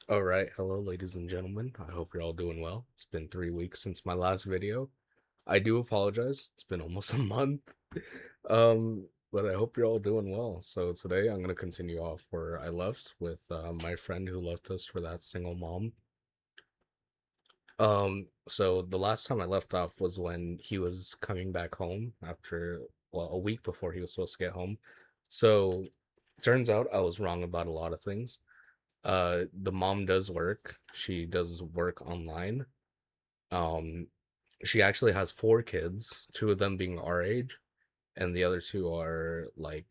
All right, hello, ladies and gentlemen. I hope you're all doing well. It's been 3 weeks since my last video. I do apologize. It's been almost a month. But I hope you're all doing well. So today I'm gonna continue off where I left with my friend who left us for that single mom. So the last time I left off was when he was coming back home after, well, a week before he was supposed to get home. So turns out I was wrong about a lot of things. The mom does work. She does work online. Um, she actually has four kids, two of them being our age, and the other two are like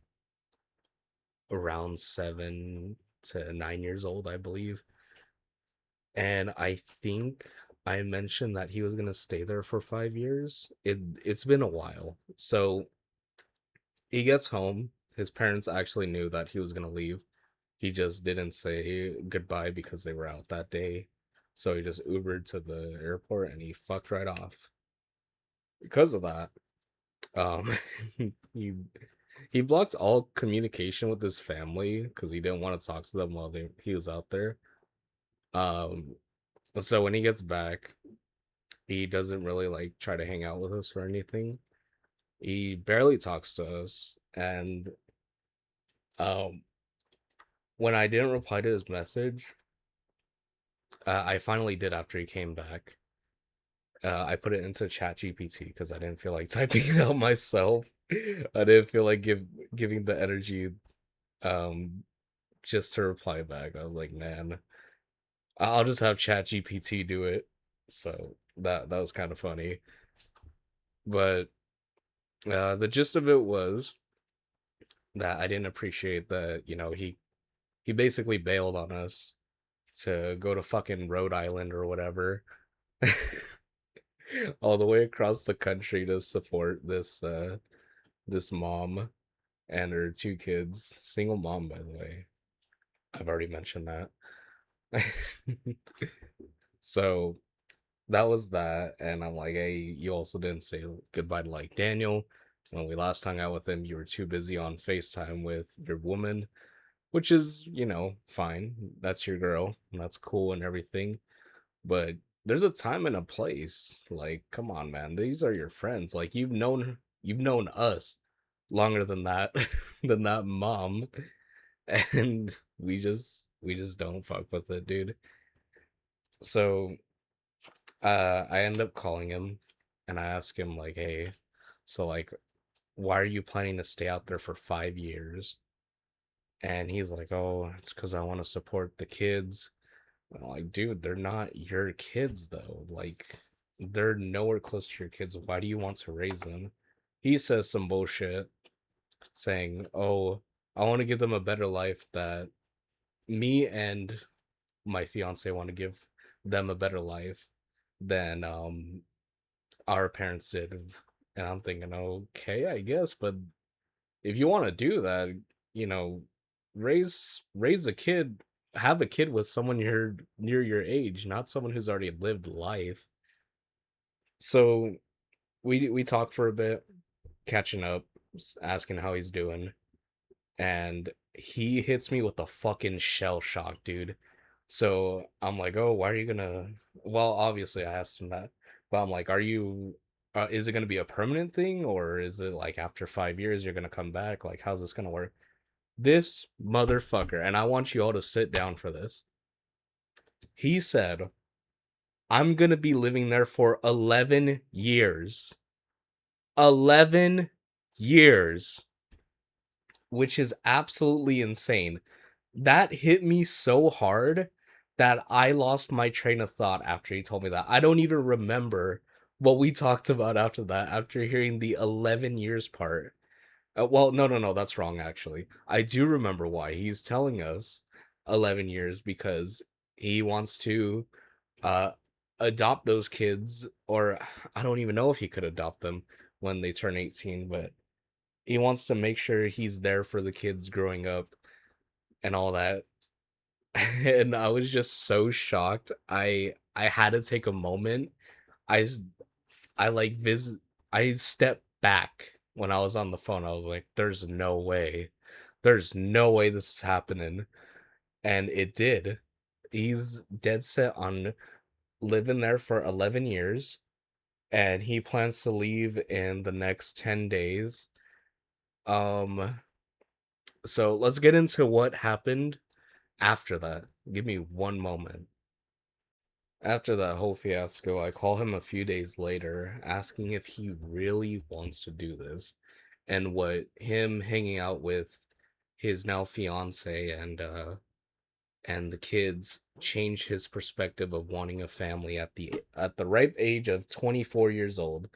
around 7 to 9 years old, I believe. And I think I mentioned that he was gonna stay there for 5 years. It's been a while. So he gets home. His parents actually knew that he was gonna leave. He just didn't say goodbye because they were out that day. So he just Ubered to the airport and he fucked right off. Because of that, um he he blocked all communication with his family because he didn't want to talk to them while he was out there. Um so when he gets back, he doesn't really like try to hang out with us or anything. He barely talks to us and um when I didn't reply to his message, I finally did after he came back. I put it into Chat GPT because I didn't feel like typing it out myself. I didn't feel like giving the energy um just to reply back. I was like, man, I'll just have Chat GPT do it. So that was kind of funny. But the gist of it was that I didn't appreciate that, he basically bailed on us to go to fucking Rhode Island or whatever. All the way across the country to support this mom and her two kids. Single mom, by the way. I've already mentioned that. So that was that. And I'm like, hey, you also didn't say goodbye to like Daniel. When we last hung out with him, you were too busy on FaceTime with your woman, which is, fine. That's your girl. And that's cool and everything. But there's a time and a place. Like, come on, man. These are your friends. Like you've known us longer than that than that mom. And we just don't fuck with it, dude. So I end up calling him and I ask him like, hey, so like why are you planning to stay out there for 5 years? And he's like, oh, it's because I want to support the kids. I'm like, dude, they're not your kids though. Like, they're nowhere close to your kids. Why do you want to raise them? He says some bullshit saying, oh, I want to give them a better life that me and my fiance want to give them a better life than our parents did. And I'm thinking, okay, I guess, but if you want to do that, you know, raise a kid, have a kid with someone you're near your age, not someone who's already lived life. So we talk for a bit, catching up, asking how he's doing, and he hits me with the fucking shell shock, dude. So I'm like, oh, why are you gonna? Well, obviously I asked him that, but I'm like, are you? Is it gonna be a permanent thing, or is it like after 5 years you're gonna come back? Like, how's this gonna work? This motherfucker, and I want you all to sit down for this. He said, I'm gonna be living there for 11 years. 11 years, which is absolutely insane. That hit me so hard that I lost my train of thought after he told me that. I don't even remember what we talked about after that, after hearing the 11 years part. Well, no, no, no, that's wrong, actually. I do remember why. He's telling us 11 years because he wants to uh, adopt those kids, or I don't even know if he could adopt them when they turn 18, but he wants to make sure he's there for the kids growing up and all that. And I was just so shocked. I had to take a moment. I s- I like visit I stepped back when I was on the phone. I was like, there's no way. There's no way this is happening. And it did. He's dead set on living there for 11 years, and he plans to leave in the next 10 days. Um, so let's get into what happened after that. Give me one moment. After that whole fiasco, I call him a few days later asking if he really wants to do this and what him hanging out with his now fiance and the kids changed his perspective of wanting a family at the ripe age of 24 years old.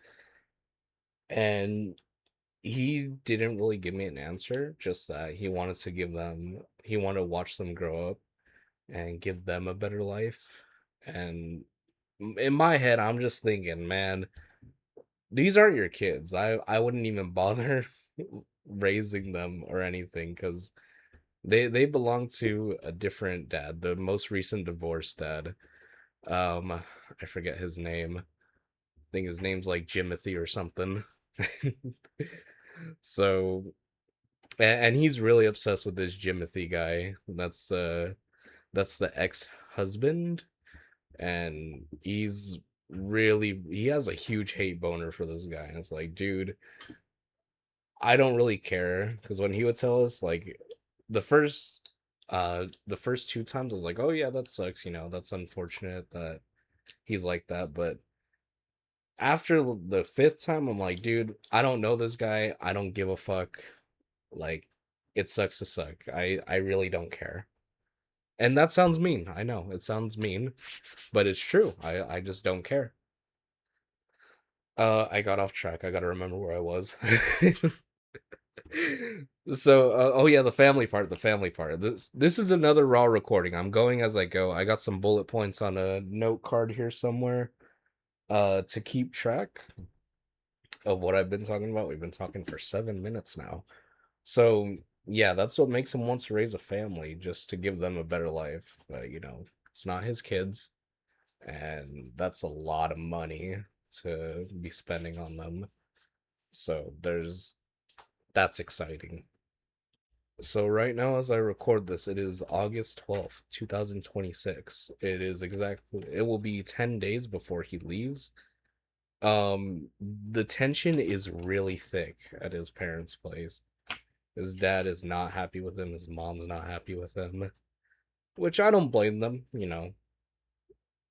And he didn't really give me an answer, just that he wanted to watch them grow up and give them a better life. And in my head, I'm just thinking, man, these aren't your kids. I wouldn't even bother raising them or anything because they belong to a different dad, the most recent divorced dad. I forget his name. I think his name's like Jimothy or something. So, and he's really obsessed with this Jimothy guy. That's the ex-husband, and he has a huge hate boner for this guy. And it's like, dude, I don't really care because when he would tell us like the first the first two times I was like, oh yeah, that sucks, that's unfortunate that he's like that. But after the fifth time, I'm like, dude, I don't know this guy. I don't give a fuck. Like, it sucks to suck. I really don't care. And that sounds mean. I know it sounds mean, but it's true. I just don't care. I got off track. I gotta remember where I was. So, oh yeah, the family part. This is another raw recording. I'm going as I go. I got some bullet points on a note card here somewhere. To keep track of what I've been talking about. We've been talking for 7 minutes now. So yeah, that's what makes him want to raise a family, just to give them a better life. But it's not his kids, and that's a lot of money to be spending on them. So that's exciting. So right now, as I record this, it is August 12th, 2026. It will be 10 days before he leaves. The tension is really thick at his parents' place. His dad is not happy with him, his mom's not happy with him, which I don't blame them,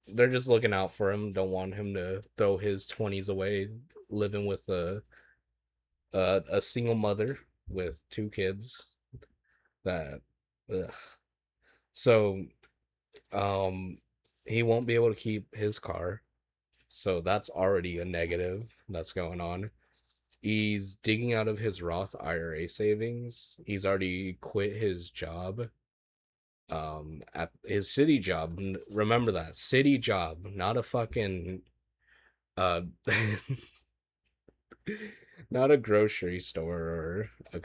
They're just looking out for him, don't want him to throw his 20s away living with a single mother with two kids. That ugh. So um he won't be able to keep his car. So that's already a negative that's going on. He's digging out of his Roth IRA savings. He's already quit his job. At his city job. Remember that. City job, not a fucking uh not a grocery store or a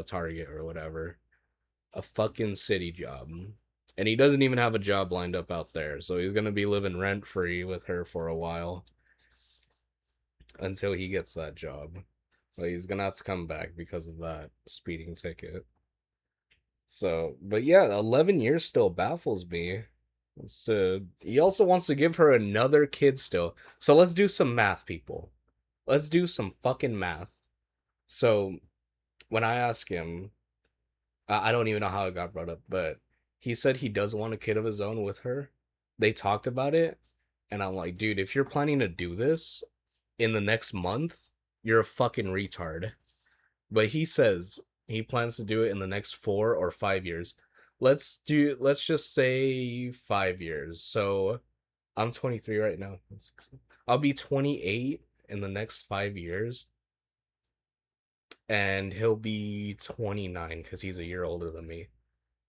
Target or whatever. A fucking city job. And he doesn't even have a job lined up out there. So he's going to be living rent free with her for a while until he gets that job. But he's gonna have to come back because of that speeding ticket. So, but yeah, 11 years still baffles me. He also wants to give her another kid still. So let's do some math, people. Let's do some fucking math. So when I ask him, I don't even know how it got brought up, but he said he does want a kid of his own with her. They talked about it, and I'm like, dude, if you're planning to do this in the next month, you're a fucking retard. But he says he plans to do it in the next 4 or 5 years. Let's just say 5 years. So I'm 23 right now. I'll be 28 in the next 5 years. And he'll be 29 because he's a year older than me.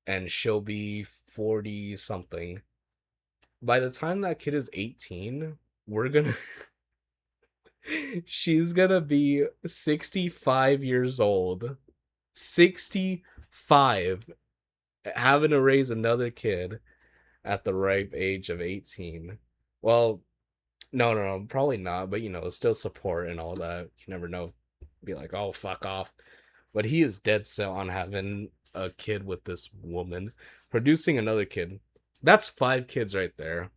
And she'll be 40 something. By the time that kid is 18, we're gonna she's gonna be 65 years old. 65, having to raise another kid at the ripe age of 18. Well, no, probably not, but still support and all that. You never know. Be like, oh, fuck off. But he is dead set on having a kid with this woman, producing another kid. That's 5 kids right there.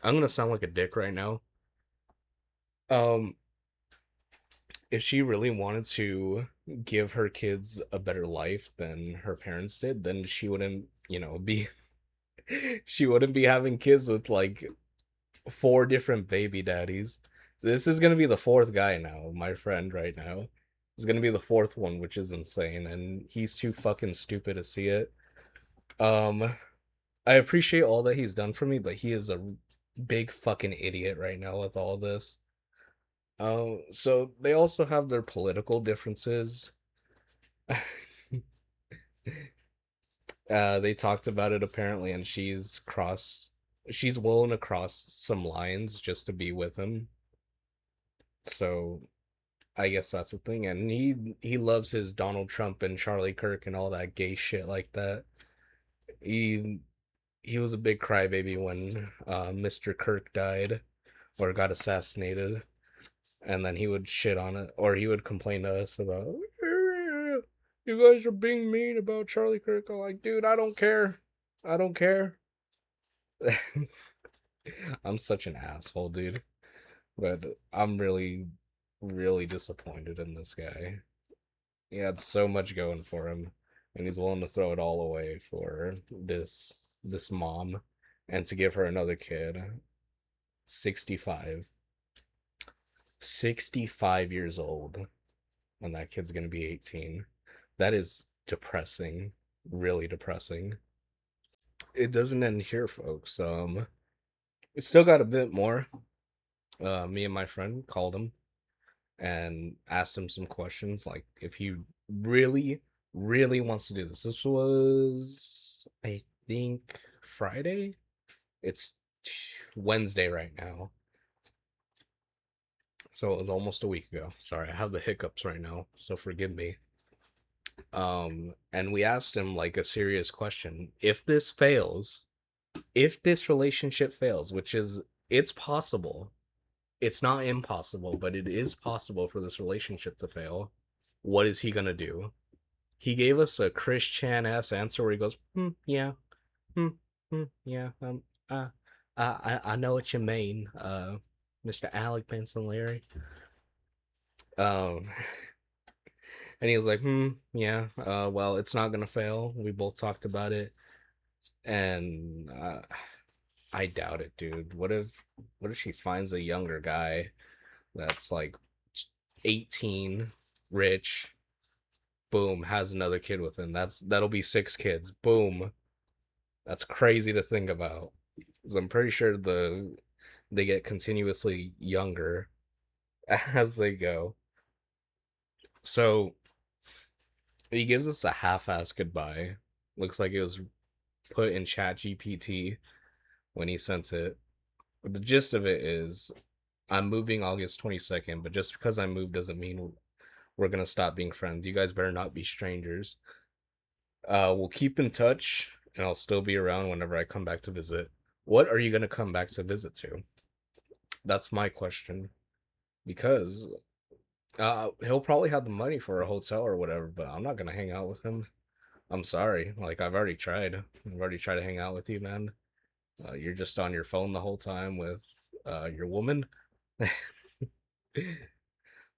I'm gonna sound like a dick right now. Um, if she really wanted to give her kids a better life than her parents did, then she wouldn't, be she wouldn't be having kids with like 4 different baby daddies. This is gonna be the fourth guy now, my friend right now. Is gonna be the fourth one, which is insane, and he's too fucking stupid to see it. Um, I appreciate all that he's done for me, but he is a big fucking idiot right now with all this. So they also have their political differences. They talked about it apparently, and she's willing to cross some lines just to be with him. So I guess that's the thing, and he loves his Donald Trump and Charlie Kirk and all that gay shit like that. He he was a big crybaby when Mr. Kirk died or got assassinated, and then he would shit on it, or he would complain to us about, you guys are being mean about Charlie Kirk. I'm like, dude, I don't care. I don't care. I'm such an asshole, dude. But I'm really, really disappointed in this guy. He had so much going for him, and he's willing to throw it all away for this mom, and to give her another kid. 65. 65 years old, and that kid's gonna be 18. That is depressing. Really depressing. It doesn't end here, folks. We still got a bit more. Me and my friend called him and asked him some questions, like if he really, really wants to do this. This was, I think, Friday. It's Wednesday right now, so it was almost a week ago. Sorry, I have the hiccups right now, so forgive me. And we asked him like a serious question: if this fails, if this relationship fails, which is, it's possible, it's not impossible, but it is possible for this relationship to fail, what is he gonna do? He gave us a Chris Chan ass answer where he goes, yeah, yeah, I know what you mean, Mr. Alec Benson Larry. Um, and he was like, yeah, well, it's not gonna fail. We both talked about it, and I doubt it, dude. What if she finds a younger guy that's like 18, rich, boom, has another kid with him. That'll be 6 kids. Boom. That's crazy to think about. 'Cause I'm pretty sure they get continuously younger as they go. So he gives us a half-ass goodbye. Looks like it was put in Chat GPT when he sent it. But the gist of it is, I'm moving August 22nd, but just because I moved doesn't mean we're gonna stop being friends. You guys better not be strangers. We'll keep in touch, and I'll still be around whenever I come back to visit. What are you gonna come back to visit to? That's my question. Because he'll probably have the money for a hotel or whatever, but I'm not gonna hang out with him. I'm sorry. Like, I've already tried. I've already tried to hang out with you, man. You're just on your phone the whole time with your woman.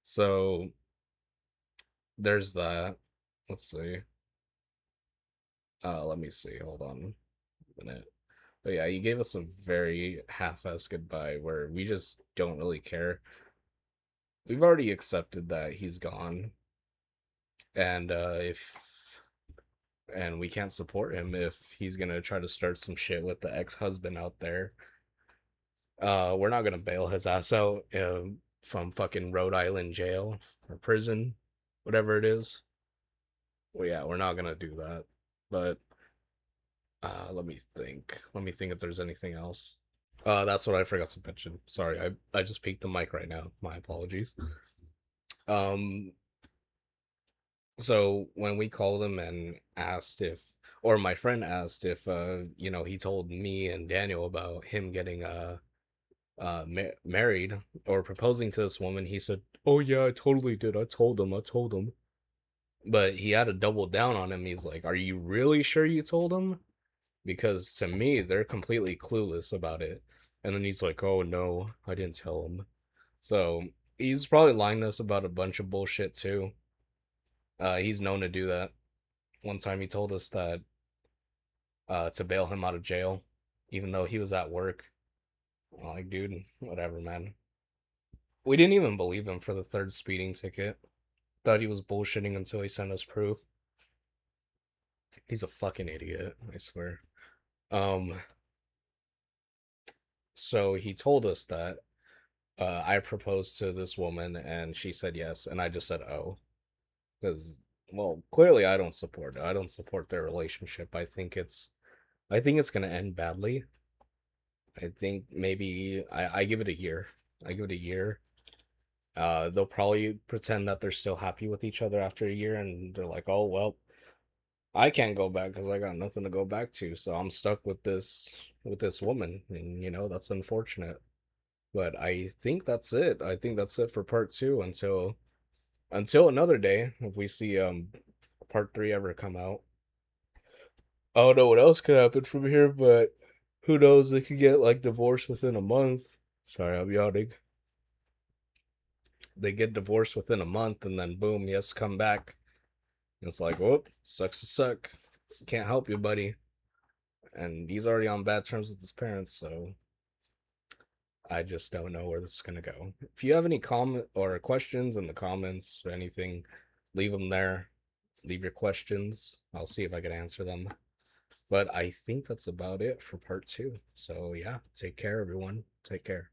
So there's that. Let's see. Let me see. Hold on a minute. But yeah, he gave us a very half-assed goodbye where we just don't really care. We've already accepted that he's gone, and if and we can't support him if he's gonna try to start some shit with the ex-husband out there. We're not gonna bail his ass out from fucking Rhode Island jail or prison, whatever it is. Well, yeah, we're not gonna do that. But let me think. Let me think if there's anything else. That's what I forgot to mention. Sorry, I just peeked the mic right now. My apologies. Um, so when we called him and asked if, or my friend asked if, he told me and Daniel about him getting married or proposing to this woman, he said, "Oh yeah, I totally did. I told him. I told him." But he had to double down on him. He's like, "Are you really sure you told him?" because to me they're completely clueless about it. And then he's like, "Oh no, I didn't tell him." So he's probably lying to us about a bunch of bullshit too. He's known to do that. One time he told us that to bail him out of jail, even though he was at work. I'm like, dude, whatever, man. We didn't even believe him for the third speeding ticket. Thought he was bullshitting until he sent us proof. He's a fucking idiot, I swear. Um, so he told us that I proposed to this woman and she said yes, and I just said oh, because well, clearly I don't support it. I don't support their relationship. I think it's gonna end badly. I think maybe I give it a year. I give it a year. They'll probably pretend that they're still happy with each other after a year, and they're like, "Oh well, I can't go back because I got nothing to go back to, so I'm stuck with this woman, and you know that's unfortunate." But I think that's it. I think that's it for part two until another day. If we see part three ever come out, I don't know what else could happen from here, but who knows? They could get like divorced within a month. Sorry, I'm yawning. They get divorced within a month, and then boom, yes, come back. And it's like, whoop, sucks to suck. Can't help you, buddy. And he's already on bad terms with his parents, so I just don't know where this is gonna go. If you have any comment or questions in the comments or anything, leave them there. Leave your questions. I'll see if I can answer them. But I think that's about it for part two. So yeah, take care, everyone. Take care.